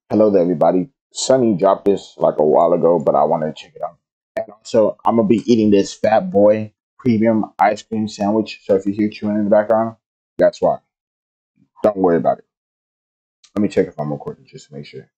Hello there, everybody. Sunny dropped this like a while ago, but I wanted to check it out. And also, I'm gonna be eating this Fat Boy premium ice cream sandwich. So if you hear chewing in the background, that's why. Don't worry about it. Let me check if I'm recording just to make sure.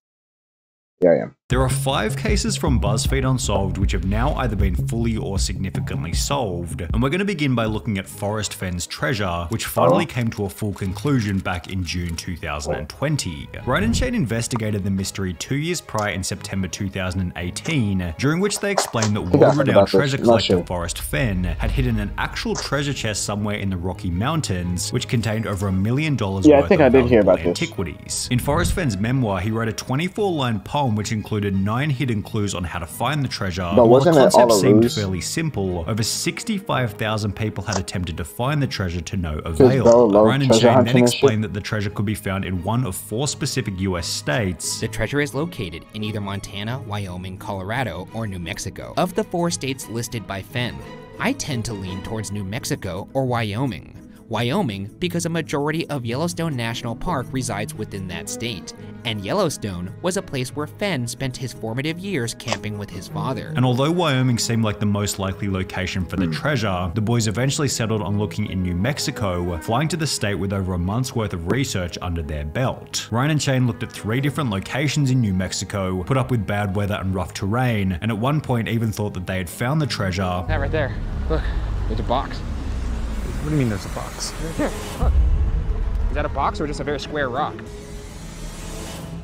Yeah, I am. There are 5 cases from BuzzFeed Unsolved which have now either been fully or significantly solved, and we're going to begin by looking at Forrest Fenn's treasure, which finally came to a full conclusion back in June 2020. Ryan and Shane investigated the mystery 2 years prior in September 2018, during which they explained that world-renowned treasure collector Forrest Fenn had hidden an actual treasure chest somewhere in the Rocky Mountains, which contained over $1 million worth of valuable antiquities. In Forrest Fenn's memoir, he wrote a 24-line poem which included 9 hidden clues on how to find the treasure. While the concept seemed fairly simple, over 65,000 people had attempted to find the treasure to no avail. Ryan and Shane then explained that the treasure could be found in one of 4 specific US states. The treasure is located in either Montana, Wyoming, Colorado, or New Mexico. Of the 4 states listed by Fenn, I tend to lean towards New Mexico or Wyoming. Wyoming because a majority of Yellowstone National Park resides within that state, and Yellowstone was a place where Fenn spent his formative years camping with his father. And although Wyoming seemed like the most likely location for the treasure, the boys eventually settled on looking in New Mexico, flying to the state with over a month's worth of research under their belt. Ryan and Shane looked at 3 different locations in New Mexico, put up with bad weather and rough terrain, and at one point even thought that they had found the treasure. That right there, look, there's a box. What do you mean there's a box? Right there, look. Is that a box or just a very square rock?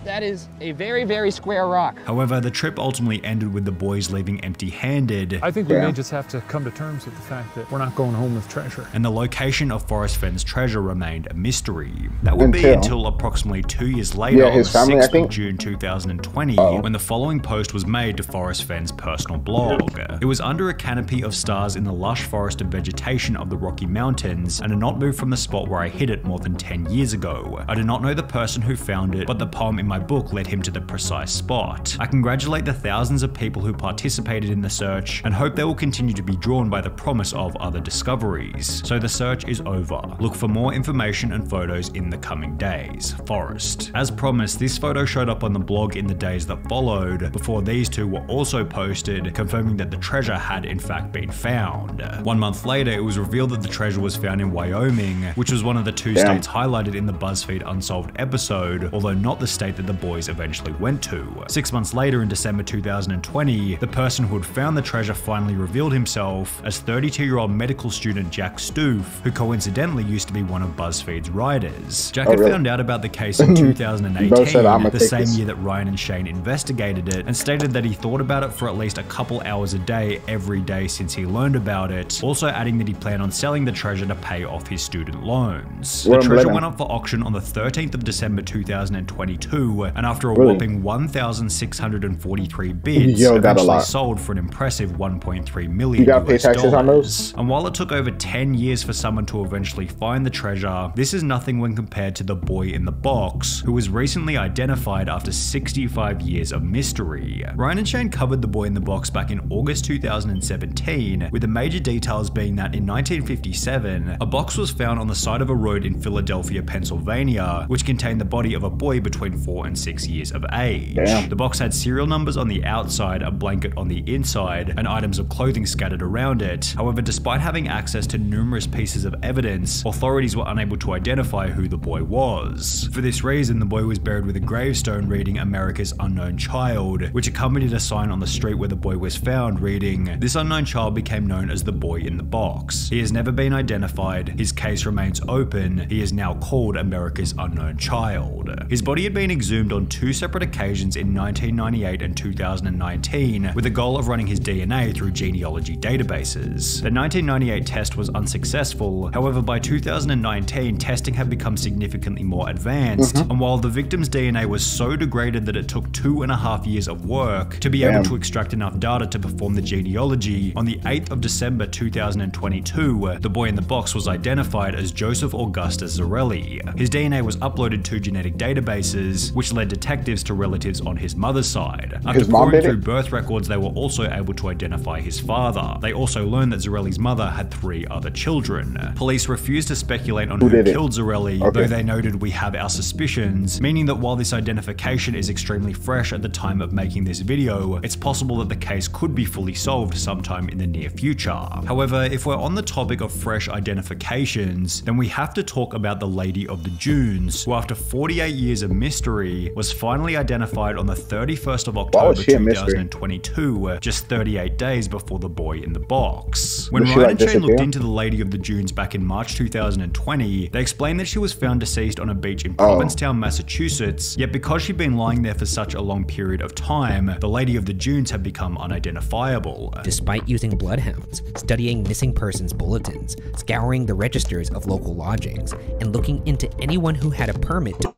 That is a very, very square rock. However, the trip ultimately ended with the boys leaving empty-handed. I think we may just have to come to terms with the fact that we're not going home with treasure. And the location of Forrest Fenn's treasure remained a mystery. That would be until approximately 2 years later, on the 6th of June 2020, when the following post was made to Forrest Fenn's personal blog. It was under a canopy of stars in the lush forested vegetation of the Rocky Mountains, and a not moved from the spot where I hid it more than 10 years ago. I do not know the person who found it, but the poem in my book led him to the precise spot. I congratulate the thousands of people who participated in the search and hope they will continue to be drawn by the promise of other discoveries. So the search is over. Look for more information and photos in the coming days. Forrest. As promised, this photo showed up on the blog in the days that followed, before these 2 were also posted, confirming that the treasure had in fact been found. 1 month later, it was revealed that the treasure was found in Wyoming, which was one of the 2 states highlighted in the BuzzFeed Unsolved episode, although not the state that the boys eventually went to. 6 months later, in December 2020, the person who had found the treasure finally revealed himself as 32-year-old medical student Jack Stoof, who coincidentally used to be one of BuzzFeed's writers. Jack had found out about the case in 2018, the same year that Ryan and Shane investigated it, and stated that he thought about it for at least a couple hours a day every day since he learned about it, also adding that he planned on selling the treasure to pay off his student loans. The treasure went up for auction on the 13th of December 2022, and after a whopping 1,643 bids, eventually sold for an impressive $1.3 million US. And while it took over 10 years for someone to eventually find the treasure, this is nothing when compared to the boy in the box, who was recently identified after 65 years of mystery. Ryan and Shane covered the boy in the box back in August 2017, with the major details being that in 1957, a box was found on the side of a road in Philadelphia, Pennsylvania, which contained the body of a boy between 4 and 6 years of age. The box had serial numbers on the outside, a blanket on the inside, and items of clothing scattered around it. However, despite having access to numerous pieces of evidence, authorities were unable to identify who the boy was. For this reason, the boy was buried with a gravestone reading America's Unknown Child, which accompanied a sign on the street where the boy was found reading, "This unknown child became known as the boy in the box. He has never been identified. His case remains open. He is now called America's Unknown Child." His body had been exhumed on 2 separate occasions in 1998 and 2019, with the goal of running his DNA through genealogy databases. The 1998 test was unsuccessful, however by 2019 testing had become significantly more advanced, and while the victim's DNA was so degraded that it took 2.5 years of work to be able to extract enough data to perform the genealogy, on the 8th of December 2022, the boy in the box was identified as Joseph Augustus Zakarey. His DNA was uploaded to genetic databases, which led detectives to relatives on his mother's side. After pouring through birth records, they were also able to identify his father. They also learned that Zarelli's mother had 3 other children. Police refused to speculate on who killed Zakarey, though they noted we have our suspicions, meaning that while this identification is extremely fresh at the time of making this video, it's possible that the case could be fully solved sometime in the near future. However, if we're on the topic of fresh identifications, then we have to talk about the Lady of the Dunes, who after 48 years of mystery, was finally identified on the 31st of October 2022, just 38 days before the boy in the box. When Ryan and Shane looked into the Lady of the Dunes back in March 2020, they explained that she was found deceased on a beach in Provincetown, Massachusetts, yet because she'd been lying there for such a long period of time, the Lady of the Dunes had become unidentifiable. Despite using bloodhounds, studying missing persons bulletins, scouring the registers of local lodgings, and looking into anyone who had a permit to—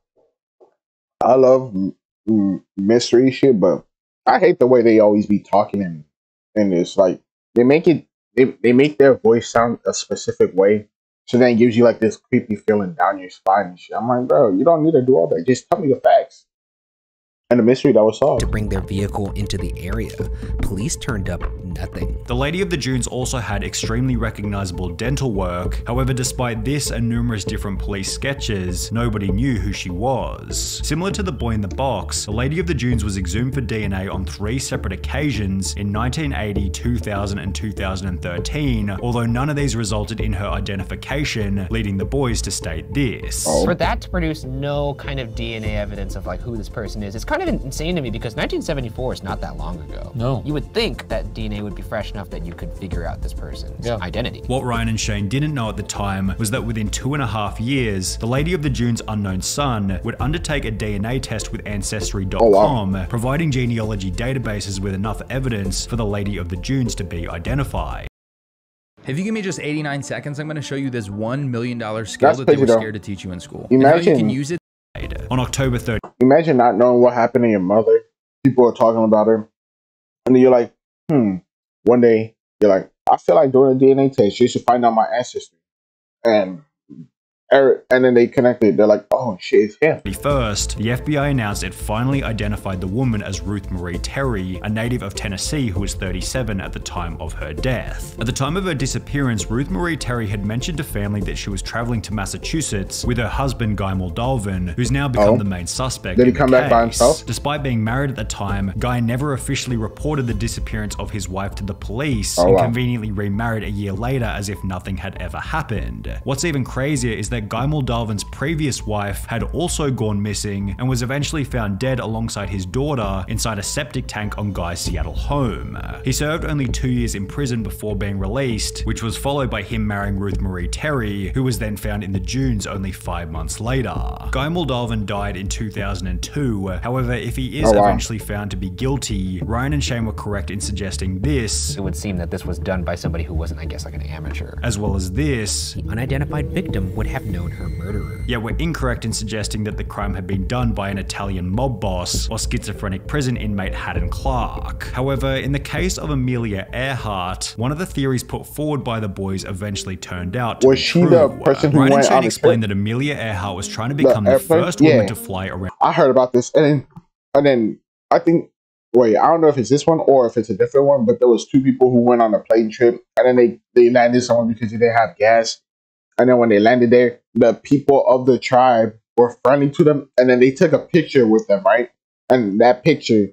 I love mystery shit, but I hate the way they always be talking in this. Like, they make it, they make their voice sound a specific way, so then it gives you like this creepy feeling down your spine and shit. I'm like, bro, you don't need to do all that. Just tell me the facts. And the mystery that was solved. To bring their vehicle into the area, police turned up nothing. The Lady of the Dunes also had extremely recognizable dental work. However, despite this and numerous different police sketches, nobody knew who she was. Similar to the boy in the box, the Lady of the Dunes was exhumed for DNA on 3 separate occasions in 1980, 2000, and 2013, although none of these resulted in her identification, leading the boys to state this. For that to produce no kind of DNA evidence of like who this person is, it's kind of insane to me because 1974 is not that long ago. No. You would think that DNA would be fresh enough that you could figure out this person's identity. What Ryan and Shane didn't know at the time was that within 2.5 years, the Lady of the Dunes' unknown son would undertake a DNA test with Ancestry.com, providing genealogy databases with enough evidence for the Lady of the Dunes to be identified. If you give me just 89 seconds, I'm going to show you this $1 million skill that they were scared to teach you in school. Imagine, and how you can use it. On October 30th. Imagine not knowing what happened to your mother. People are talking about her. And then you're like, One day, you're like, I feel like doing a DNA test. You should find out my ancestry. And then they connected. They're like, oh shit, it's him. First, the FBI announced it finally identified the woman as Ruth Marie Terry, a native of Tennessee who was 37 at the time of her death. At the time of her disappearance, Ruth Marie Terry had mentioned to family that she was traveling to Massachusetts with her husband Guy Moldalvin, who's now become the main suspect. Did he come back by himself? Despite being married at the time, Guy never officially reported the disappearance of his wife to the police, and conveniently remarried a year later as if nothing had ever happened. What's even crazier is that Guy Moldalvin's previous wife had also gone missing and was eventually found dead alongside his daughter inside a septic tank on Guy's Seattle home. He served only 2 years in prison before being released, which was followed by him marrying Ruth Marie Terry, who was then found in the dunes only 5 months later. Guy Moldalvin died in 2002. However, if he is eventually found to be guilty, Ryan and Shane were correct in suggesting this. It would seem that this was done by somebody who wasn't, I guess, like an amateur. As well as this. The unidentified victim would have known her murderer. Yet we're incorrect in suggesting that the crime had been done by an Italian mob boss or schizophrenic prison inmate Haddon Clark. However, in the case of Amelia Earhart, one of the theories put forward by the boys eventually turned out to be true. The person who Ryan went and Shane on explained that Amelia Earhart was trying to become the first woman to fly around. I heard about this, and then I think, wait, I don't know if it's this one or if it's a different one, but there was 2 people who went on a plane trip, and then they landed somewhere because they didn't have gas. And then when they landed there, the people of the tribe were friendly to them, and then they took a picture with them, right? And that picture,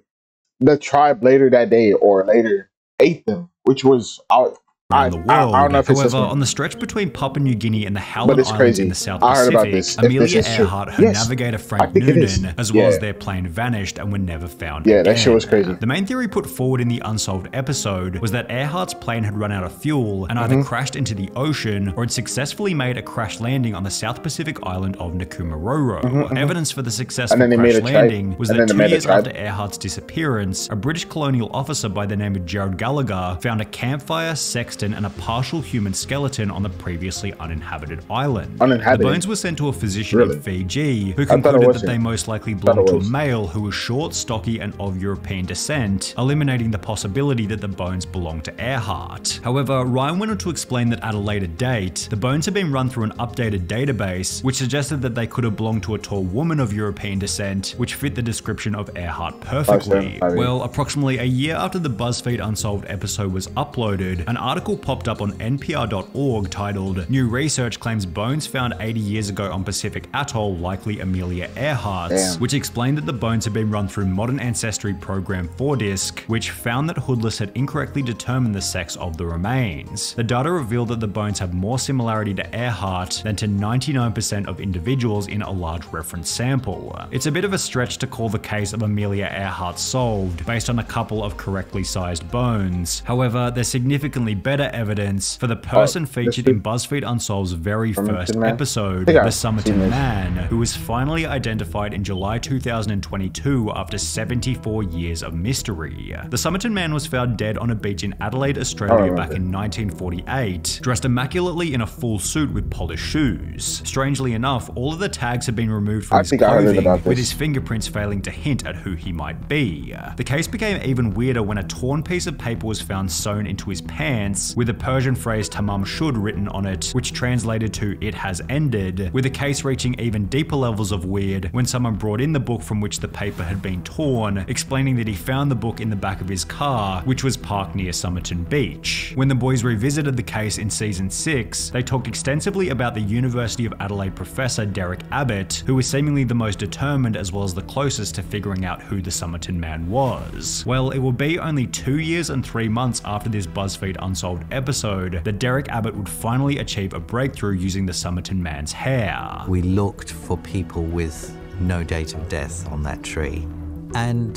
the tribe later that day or later ate them, which was out. around the world. I don't know if However, on the stretch between Papua New Guinea and the Howland Islands crazy. in the South I heard about Pacific, this. Amelia Earhart, her navigator Frank Noonan, as well Yeah. as their plane vanished and were never found Yeah, again. that shit was crazy. The main theory put forward in the Unsolved episode was that Earhart's plane had run out of fuel and either crashed into the ocean or had successfully made a crash landing on the South Pacific island of Nakumaroro. Evidence for the successful crash landing was that 2 years after Earhart's disappearance, a British colonial officer by the name of Gerald Gallagher found a campfire, sex intestine and a partial human skeleton on the previously uninhabited island. The bones were sent to a physician in Fiji who concluded that they most likely belonged to a male who was short, stocky, and of European descent, eliminating the possibility that the bones belonged to Earhart. However, Ryan went on to explain that at a later date, the bones had been run through an updated database which suggested that they could have belonged to a tall woman of European descent, which fit the description of Earhart perfectly. Well, approximately a year after the BuzzFeed Unsolved episode was uploaded, an article popped up on NPR.org titled "New Research Claims Bones Found 80 Years Ago on Pacific Atoll Likely Amelia Earhart's," which explained that the bones had been run through Modern Ancestry Program 4-disc, which found that Hoodless had incorrectly determined the sex of the remains. The data revealed that the bones have more similarity to Earhart than to 99% of individuals in a large reference sample. It's a bit of a stretch to call the case of Amelia Earhart solved based on a couple of correctly sized bones. However, there's significantly better evidence for the person featured in BuzzFeed Unsolved's very first episode, the Somerton Man, who was finally identified in July 2022 after 74 years of mystery. The Somerton Man was found dead on a beach in Adelaide, Australia back in 1948, dressed immaculately in a full suit with polished shoes. Strangely enough, all of the tags had been removed from his clothing, with his fingerprints failing to hint at who he might be. The case became even weirder when a torn piece of paper was found sewn into his pants, with the Persian phrase "tamam shud" written on it, which translated to "it has ended," with the case reaching even deeper levels of weird when someone brought in the book from which the paper had been torn, explaining that he found the book in the back of his car, which was parked near Somerton Beach. When the boys revisited the case in season 6, they talked extensively about the University of Adelaide professor Derek Abbott, who was seemingly the most determined as well as the closest to figuring out who the Somerton Man was. Well, it would be only 2 years and 3 months after this BuzzFeed Unsolved episode that Derek Abbott would finally achieve a breakthrough using the Somerton Man's hair. We looked for people with no date of death on that tree, and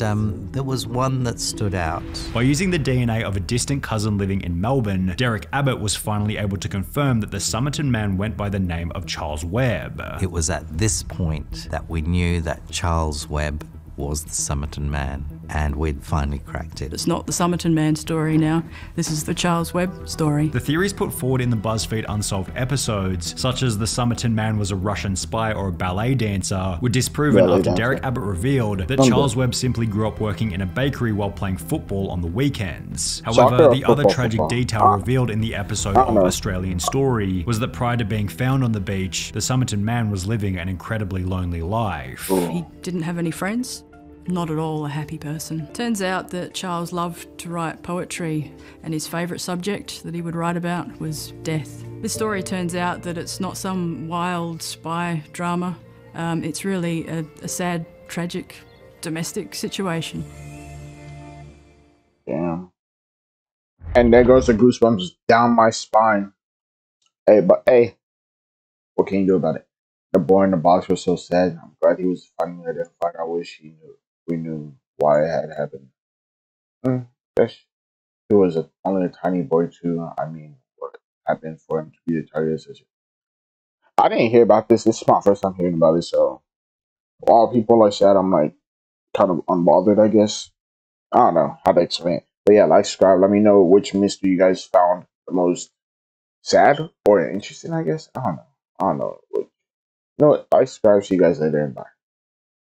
there was one that stood out. By using the DNA of a distant cousin living in Melbourne, Derek Abbott was finally able to confirm that the Somerton Man went by the name of Charles Webb. It was at this point that we knew that Charles Webb was the Somerton Man, and we'd finally cracked it. It's not the Somerton Man story now, this is the Charles Webb story. The theories put forward in the BuzzFeed Unsolved episodes, such as the Somerton Man was a Russian spy or a ballet dancer, were disproven after Derek Abbott revealed that Charles Webb simply grew up working in a bakery while playing football on the weekends. However, the other tragic detail revealed in the episode of Australian Story was that prior to being found on the beach, the Somerton Man was living an incredibly lonely life. He didn't have any friends. Not at all a happy person. Turns out that Charles loved to write poetry, and his favourite subject that he would write about was death. This story turns out that it's not some wild spy drama. It's really a sad, tragic, domestic situation. Damn. And there goes the goosebumps down my spine. Hey, but hey, what can you do about it? The boy in the box was so sad. I'm glad he was finally identified. I wish we knew why it had happened. He was only a tiny boy too. I mean, what happened for him to be the target of such a... I didn't hear about this. This is my first time hearing about it, so all people like that, I'm like kind of unbothered, I guess. I don't know how to explain it. But yeah, like, subscribe. Let me know which mystery you guys found the most sad or interesting, I guess. I don't know. No, like, subscribe. See you guys later and bye.